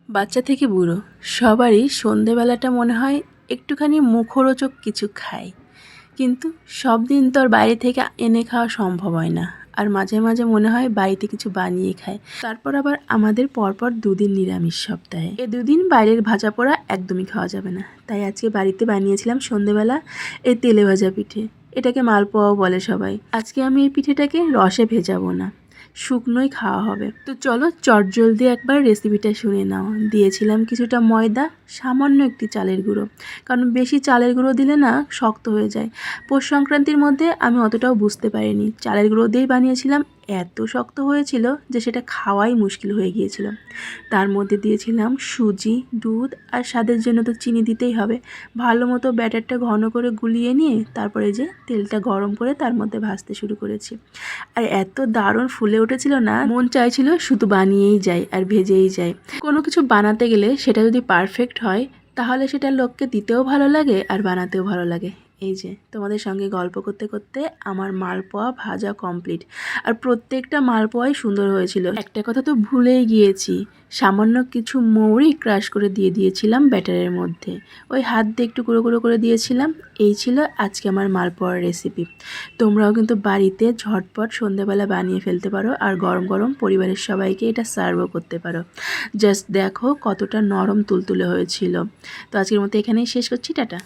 বাচ্চা থেকে বুড়ো সবারই সন্ধেবেলাটা মনে হয় একটুখানি মুখরোচক কিছু খাই, কিন্তু সব দিন তো আর বাইরে থেকে এনে খাওয়া সম্ভব হয় না। আর মাঝে মাঝে মনে হয় বাড়িতে কিছু বানিয়ে খাই। তারপর আবার আমাদের পরপর দুদিন নিরামিষ সপ্তাহে, এই দুদিন বাইরের ভাজা পোড়া একদমই খাওয়া যাবে না। তাই আজকে বাড়িতে বানিয়েছিলাম সন্ধেবেলা এই তেলে ভাজা পিঠে। এটাকে মালপোয়াও বলে সবাই। আজকে আমি এই পিঠেটাকে রসে ভেজাবো না, শুকনোই খাওয়া হবে। তো চলো চটজলদি একবার রেসিপিটা শুনে নাও। দিয়েছিলাম কিছুটা ময়দা, সামান্য একটি চালের গুঁড়ো, কারণ বেশি চালের গুঁড়ো দিলে না শক্ত হয়ে যায়। পৌষ সংক্রান্তির মধ্যে আমি অতটাও বুঝতে পারিনি, চালের গুঁড়ো দিয়েই বানিয়েছিলাম, এত শক্ত হয়েছিল যে সেটা খাওয়াই মুশকিল হয়ে গিয়েছিল। তার মধ্যে দিয়েছিলাম সুজি, দুধ আর স্বাদের জন্য তো চিনি দিতেই হবে। ভালো মতো ব্যাটারটা ঘন করে গুলিয়ে নিয়ে তারপরে যে তেলটা গরম করে তার মধ্যে ভাজতে শুরু করেছি। আর এত দারুণ ফুলে উঠেছিল না, মন চাইছিল শুধু বানিয়েই যাই আর ভেজেই যাই। কোনো কিছু বানাতে গেলে সেটা যদি পারফেক্ট হয় তাহলে সেটা লোককে দিতেও ভালো লাগে আর বানাতেও ভালো লাগে। এই যে তোমাদের সঙ্গে গল্প করতে করতে আমার মালপোয়া ভাজা কমপ্লিট, আর প্রত্যেকটা মালপোয়াই সুন্দর হয়েছিল। একটা কথা তো ভুলেই গিয়েছি, সামান্য কিছু মৌরি ক্রাশ করে দিয়ে দিয়েছিলাম ব্যাটারের মধ্যে, ওই হাত দিয়ে একটু গুঁড়ো গুঁড়ো করে দিয়েছিলাম। এই ছিল আজকে আমার মালপোয়ার রেসিপি। তোমরাও কিন্তু বাড়িতে ঝটপট সন্ধ্যাবেলা বানিয়ে ফেলতে পারো, আর গরম গরম পরিবারের সবাইকে এটা সার্ভও করতে পারো। জাস্ট দেখো কতটা নরম তুলতুলে হয়েছিল। তো আজকের মতো এখানেই শেষ করছি, টাটা।